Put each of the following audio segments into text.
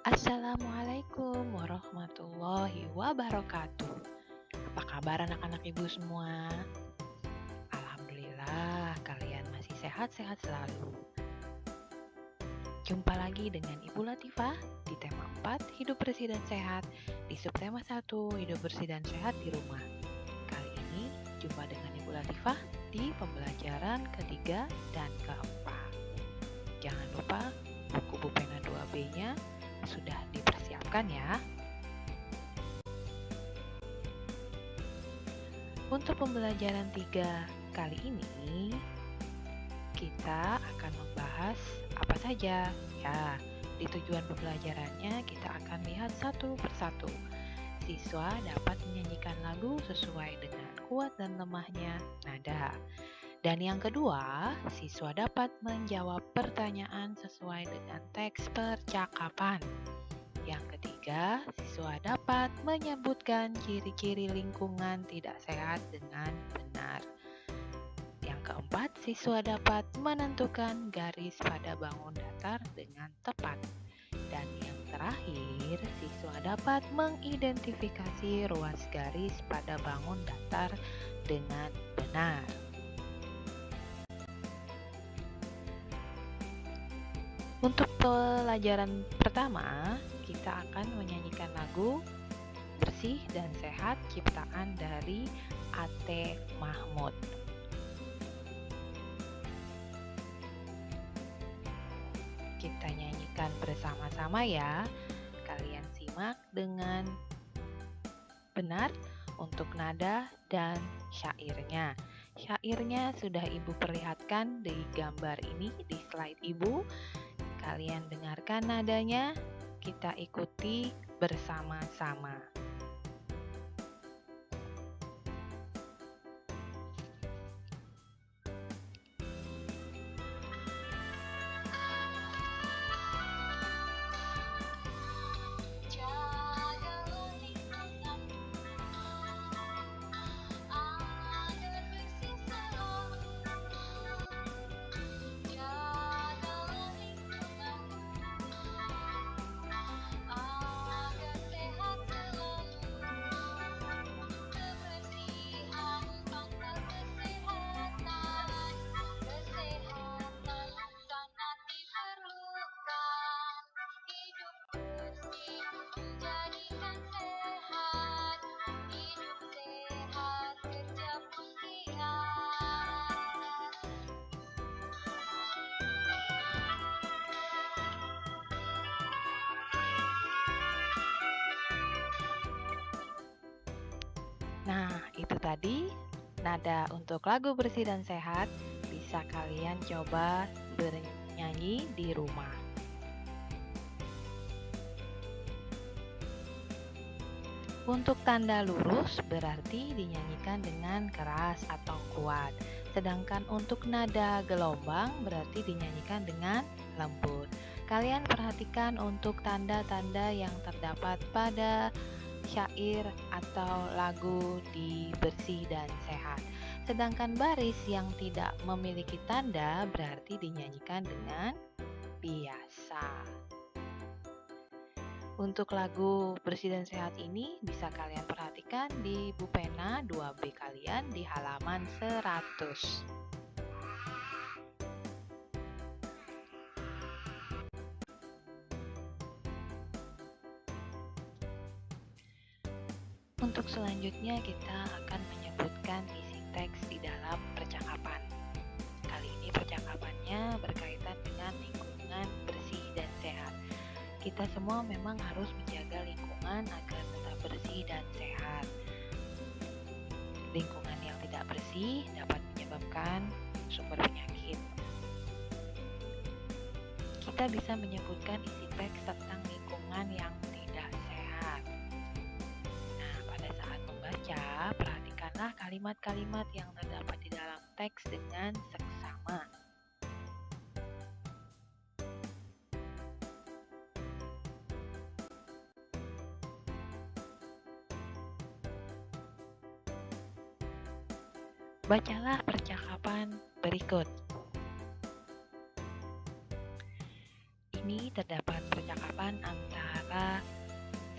Assalamualaikum warahmatullahi wabarakatuh. Apa kabar anak-anak ibu semua? Alhamdulillah kalian masih sehat-sehat selalu. Jumpa lagi dengan Ibu Latifah di tema 4 hidup bersih dan sehat, di subtema 1 hidup bersih dan sehat di rumah. Kali ini jumpa dengan Ibu Latifah di pembelajaran ketiga dan keempat. Jangan lupa buku pena 2B-nya sudah dipersiapkan ya. Untuk pembelajaran 3 kali ini, kita akan membahas apa saja. Ya, di tujuan pembelajarannya kita akan lihat satu persatu. Siswa dapat menyanyikan lagu sesuai dengan kuat dan lemahnya nada. Dan yang kedua, siswa dapat menjawab pertanyaan sesuai dengan teks percakapan. Yang ketiga, siswa dapat menyebutkan ciri-ciri lingkungan tidak sehat dengan benar. Yang keempat, siswa dapat menentukan garis pada bangun datar dengan tepat. Dan yang terakhir, siswa dapat mengidentifikasi ruas garis pada bangun datar dengan benar. Untuk pelajaran pertama, kita akan menyanyikan lagu Bersih dan Sehat ciptaan dari A.T. Mahmud. Kita nyanyikan bersama-sama ya. Kalian simak dengan benar untuk nada dan syairnya. Syairnya sudah Ibu perlihatkan di gambar ini di slide Ibu. Kalian dengarkan nadanya, kita ikuti bersama-sama. Nah, itu tadi nada untuk lagu bersih dan sehat. Bisa kalian coba bernyanyi di rumah. Untuk tanda lurus berarti dinyanyikan dengan keras atau kuat. Sedangkan untuk nada gelombang berarti dinyanyikan dengan lembut. Kalian perhatikan untuk tanda-tanda yang terdapat pada syair atau lagu di bersih dan sehat. Sedangkan baris yang tidak memiliki tanda berarti dinyanyikan dengan biasa. Untuk lagu bersih dan sehat ini bisa kalian perhatikan di buku pena 2B kalian di halaman 100. Untuk selanjutnya kita akan menyebutkan isi teks di dalam percakapan. Kali ini percakapannya berkaitan dengan lingkungan bersih dan sehat. Kita semua memang harus menjaga lingkungan agar tetap bersih dan sehat. Lingkungan yang tidak bersih dapat menyebabkan sumber penyakit. Kita bisa menyebutkan isi teks tentang lingkungan yang tidak sehat. Nah, pada saat membaca, perhatikanlah kalimat-kalimat yang terdapat di dalam teks dengan seksama. Bacalah percakapan berikut. sini terdapat percakapan antara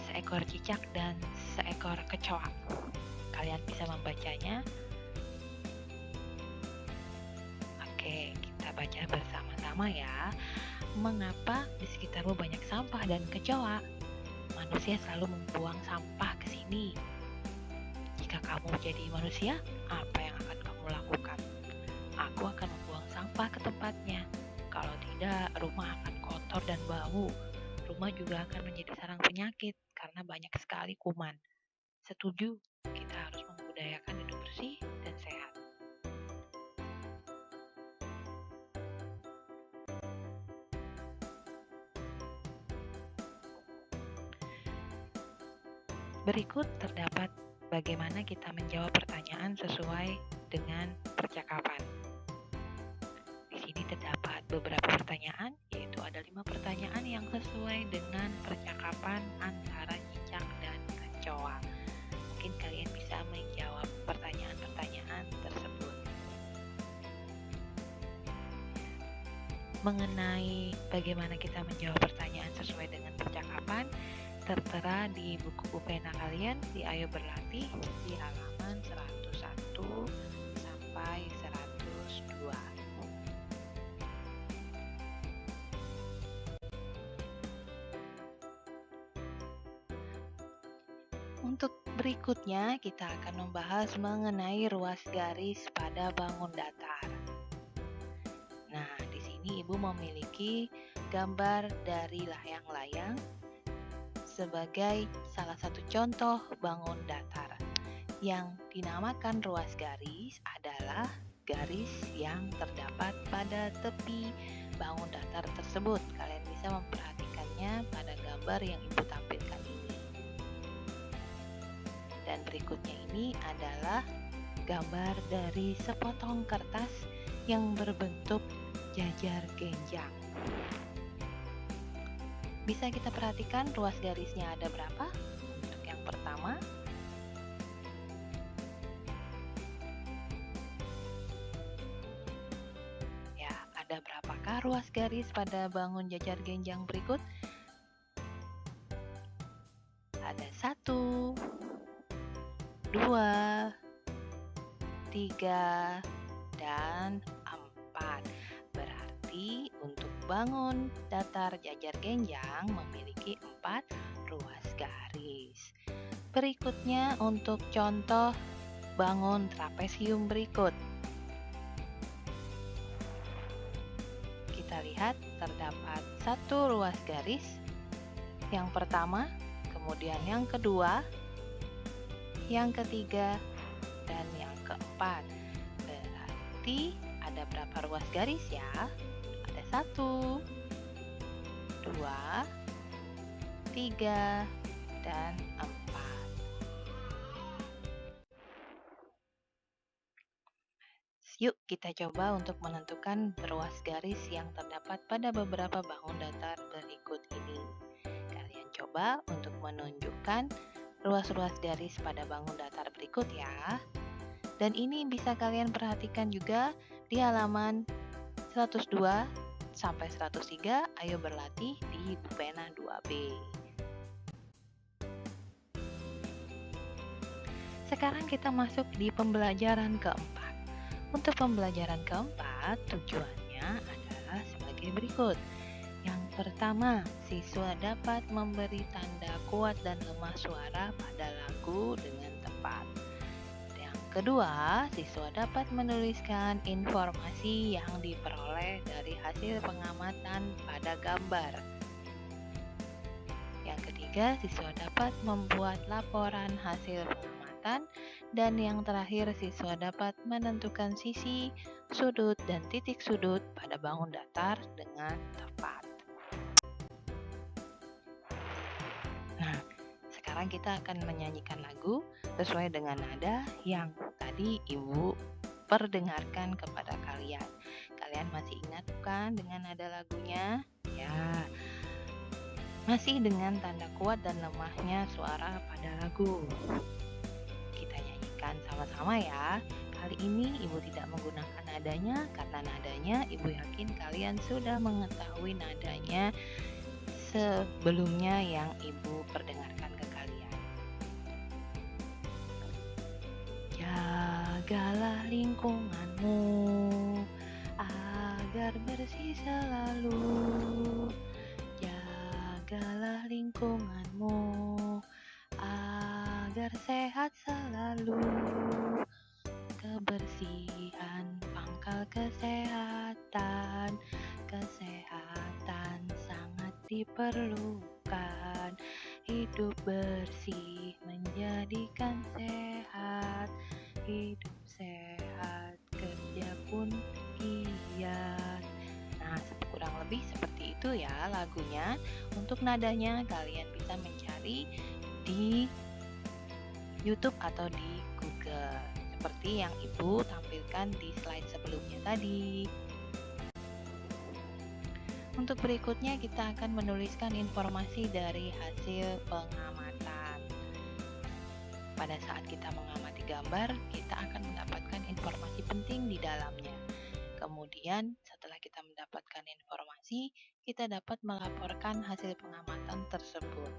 seekor cicak dan seekor kecoa. Kalian bisa membacanya. Oke, kita baca bersama-sama ya. Mengapa di sekitarmu banyak sampah dan kecoa? Manusia selalu membuang sampah ke sini. Jika kamu jadi manusia, apa yang akan kamu lakukan? Aku akan membuang sampah ke tempatnya. Kalau tidak, rumah akan kotor dan bau. Rumah juga akan menjadi sarang penyakit karena banyak sekali kuman. Setuju, kita harus membudayakan hidup bersih dan sehat. Berikut terdapat bagaimana kita menjawab pertanyaan sesuai dengan percakapan. Di sini terdapat beberapa pertanyaan, yaitu ada 5 pertanyaan yang sesuai dengan percakapan antara cicak dan kecoa. Mungkin kalian bisa menjawab pertanyaan-pertanyaan tersebut. Mengenai bagaimana kita menjawab pertanyaan sesuai dengan percakapan, tertera di buku pena kalian di Ayo Berlatih di halaman 101 sampai 102. Untuk berikutnya kita akan membahas mengenai ruas garis pada bangun datar. Nah, di sini Ibu memiliki gambar dari layang-layang sebagai salah satu contoh bangun datar. Yang dinamakan ruas garis adalah garis yang terdapat pada tepi bangun datar tersebut. Kalian bisa memperhatikannya pada gambar yang Ibu tampilkan ini. Dan berikutnya ini adalah gambar dari sepotong kertas yang berbentuk jajar genjang. Bisa kita perhatikan ruas garisnya ada berapa? Untuk yang pertama, ya, ada berapakah ruas garis pada bangun jajar genjang berikut? Ada 1, 2, 3, dan 4. Berarti untuk bangun datar jajar genjang memiliki 4 ruas garis. Berikutnya untuk contoh bangun trapesium berikut. Kita lihat terdapat 1 ruas garis. Yang pertama, kemudian yang kedua, yang ketiga, dan yang keempat. Berarti ada berapa ruas garis ya? Ada 1, 2, 3, dan 4. Yuk kita coba untuk menentukan ruas garis yang terdapat pada beberapa bangun datar berikut ini. Kalian coba untuk menunjukkan ruas-ruas garis pada bangun datar berikut ya. Dan ini bisa kalian perhatikan juga di halaman 102 sampai 103 Ayo Berlatih di buku pena 2B. Sekarang kita masuk di pembelajaran keempat. Untuk pembelajaran keempat, tujuannya adalah sebagai berikut. Yang pertama, siswa dapat memberi tanda kuat dan lemah suara pada lagu dengan tepat. Yang kedua, siswa dapat menuliskan informasi yang diperoleh dari hasil pengamatan pada gambar. Yang ketiga, siswa dapat membuat laporan hasil pengamatan. Dan yang terakhir, siswa dapat menentukan sisi, sudut, dan titik sudut pada bangun datar dengan tepat. Nah, sekarang kita akan menyanyikan lagu sesuai dengan nada yang tadi Ibu perdengarkan kepada kalian. Kalian masih ingat bukan dengan nada lagunya? Ya, masih dengan tanda kuat dan lemahnya suara pada lagu. Kita nyanyikan sama-sama ya. Kali ini Ibu tidak menggunakan nadanya karena nadanya Ibu yakin kalian sudah mengetahui nadanya sebelumnya yang Ibu perdengarkan ke kalian. Jagalah lingkunganmu agar bersih selalu. Jagalah lingkunganmu agar sehat selalu. Kebersihan pangkal kesehatan. Kesehatan sangat diperlukan. Hidup bersih menjadikan sehat. Hidup sehat, kerja pun giat. Nah, kurang lebih seperti itu ya lagunya. Untuk nadanya kalian bisa mencari di YouTube atau di Google, seperti yang Ibu tampilkan di slide sebelumnya tadi. Untuk berikutnya kita akan menuliskan informasi dari hasil pengamatan. Pada saat kita mengamati gambar, kita akan mendapatkan informasi penting di dalamnya. Kemudian setelah kita mendapatkan informasi, kita dapat melaporkan hasil pengamatan tersebut.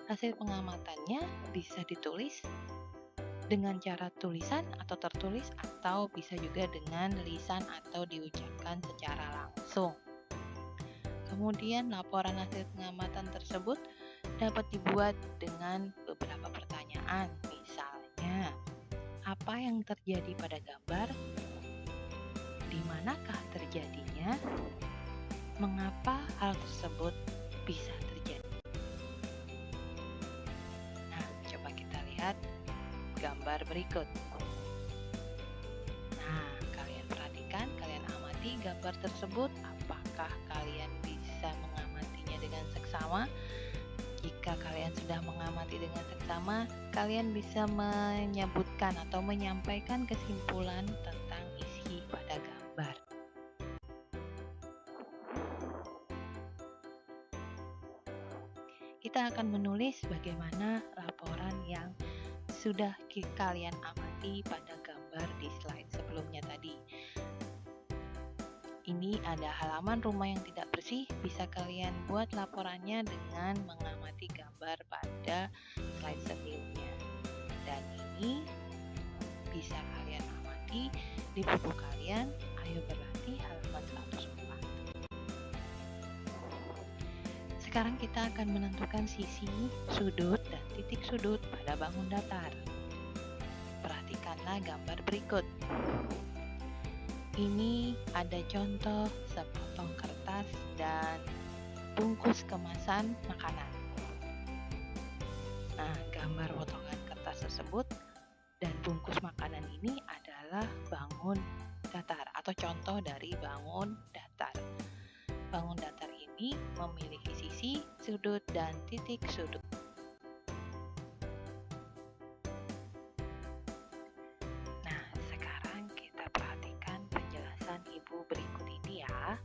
Hasil pengamatannya bisa ditulis dengan cara tulisan atau tertulis, atau bisa juga dengan lisan atau diucapkan secara langsung. Kemudian laporan hasil pengamatan tersebut dapat dibuat dengan beberapa pertanyaan. Misalnya, apa yang terjadi pada gambar? Di manakah terjadinya? Mengapa hal tersebut bisa terjadi? Nah, coba kita lihat gambar berikut. Nah, kalian perhatikan, kalian amati gambar tersebut. Apakah kalian bisa mengamatinya dengan seksama? Jika kalian sudah mengamati dengan seksama, kalian bisa menyebutkan atau menyampaikan kesimpulan tentang isi pada gambar. Kita akan menulis bagaimana laporan yang sudah kalian amati pada gambar di slide sebelumnya tadi. Ini ada halaman rumah yang tidak bersih, bisa kalian buat laporannya dengan mengamati gambar pada slide sebelumnya. Dan ini bisa kalian amati di buku kalian, Ayo Berlatih halaman 104. Sekarang kita akan menentukan sisi, sudut, dan titik sudut pada bangun datar. Perhatikanlah gambar berikut. Ini ada contoh sepotong kertas dan bungkus kemasan makanan. Nah, gambar potongan kertas tersebut dan bungkus makanan ini adalah bangun datar atau contoh dari bangun datar. Bangun datar ini memiliki sisi, sudut, dan titik sudut. Nah, sekarang kita perhatikan penjelasan Ibu berikut ini ya.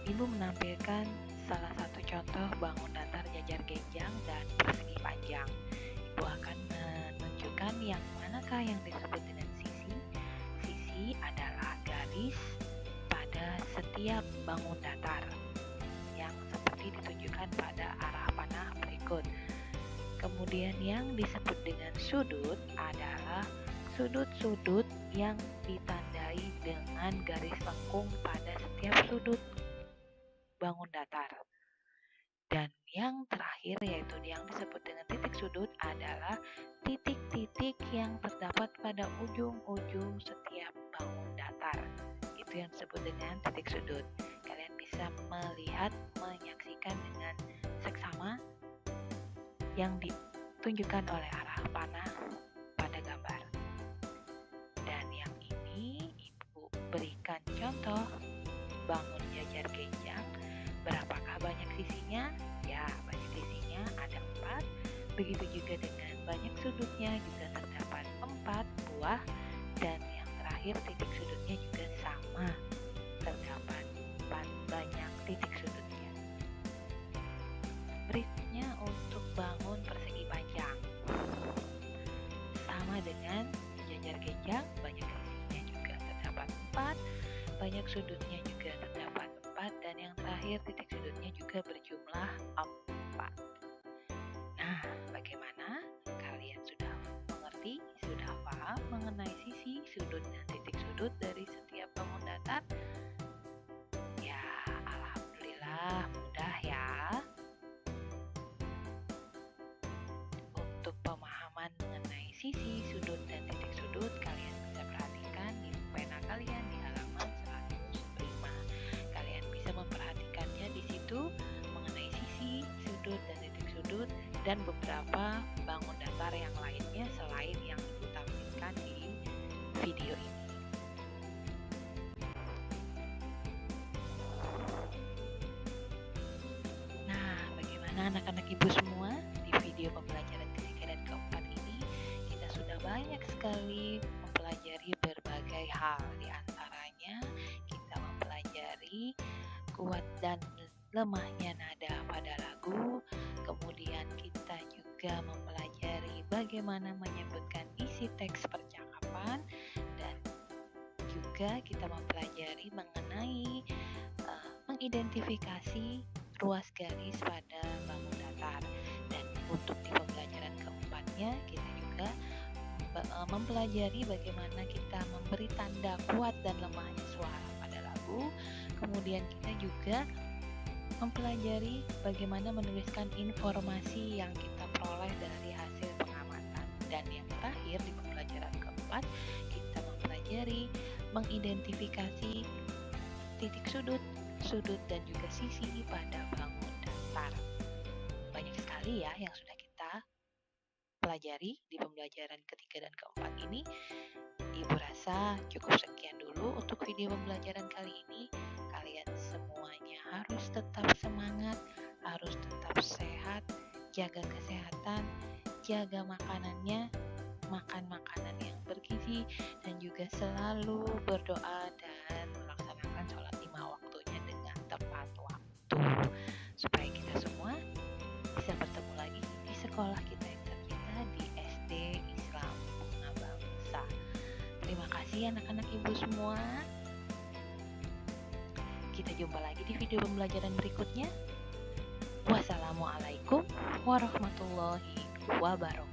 Ibu menampilkan salah satu contoh bangun datar jajar genjang dan persegi panjang. Ibu akan menunjukkan yang manakah yang disebut dengan sisi. Sisi adalah garis pada setiap bangun datar yang seperti ditunjukkan pada arah panah berikut. Kemudian yang disebut dengan sudut adalah sudut-sudut yang ditandai dengan garis lengkung pada setiap sudut bangun datar. Dan yang terakhir yaitu yang disebut dengan titik sudut adalah titik-titik yang terdapat pada ujung-ujung setiap bangun datar. Itu yang disebut dengan titik sudut. Kalian bisa melihat, menyaksikan dengan seksama yang ditunjukkan oleh arah panah pada gambar. Dan yang ini Ibu berikan contoh bangun jajar genjang. Berapakah banyak sisinya? Ya, banyak sisinya ada 4. Begitu juga dengan banyak sudutnya juga terdapat 4 buah. Dan yang terakhir titik sudutnya juga sama, terdapat 4 banyak titik sudutnya. Berikutnya untuk bangun persegi panjang. Sama banyak sudutnya juga terdapat 4, dan yang terakhir titik sudutnya juga berjumlah 4. Nah, bagaimana? Kalian sudah mengerti, sudah paham mengenai sisi, sudut, dan titik sudut dari setiap bangun datar? Ya, alhamdulillah mudah ya. Untuk pemahaman mengenai sisi, sudut, dan titik sudut, kalian bisa perhatikan di pena kalian di halaman 105. Kalian bisa memperhatikannya di situ mengenai sisi, sudut, dan titik sudut, dan beberapa bangun datar yang lainnya selain yang ditampilkan di video ini. Nah, bagaimana anak-anak ibu semua? Di video pembelajaran ketiga dan keempat ini, kita sudah banyak sekali mempelajari berbagai hal. Di antaranya, kita mempelajari kuat dan lemahnya nada pada lagu. Kemudian kita juga mempelajari bagaimana menyebutkan isi teks percakapan, dan juga kita mempelajari mengenai mengidentifikasi ruas garis pada bangun datar. Dan untuk di pembelajaran keempatnya, kita juga mempelajari bagaimana kita memberi tanda kuat dan lemahnya suara pada lagu. Kemudian kita juga mempelajari bagaimana menuliskan informasi yang kita peroleh dari hasil pengamatan. Dan yang terakhir di pembelajaran keempat, kita mempelajari mengidentifikasi titik sudut, dan juga sisi pada bangun datar. Banyak sekali ya yang sudah kita pelajari di pembelajaran ketiga dan keempat ini. Ibu rasa cukup sekian dulu untuk video pembelajaran kali ini. Kalian semuanya harus tetap semangat, harus tetap sehat, jaga kesehatan, jaga makanannya, makan makanan yang bergizi, dan juga selalu berdoa dan melaksanakan sholat 5 waktunya dengan tepat waktu, supaya kita semua bisa bertemu lagi di sekolah kita yang tercinta di SD Islam Bunga Bangsa. Terima kasih anak-anak ibu semua. Kita jumpa lagi di video pembelajaran berikutnya. Wassalamualaikum warahmatullahi wabarakatuh.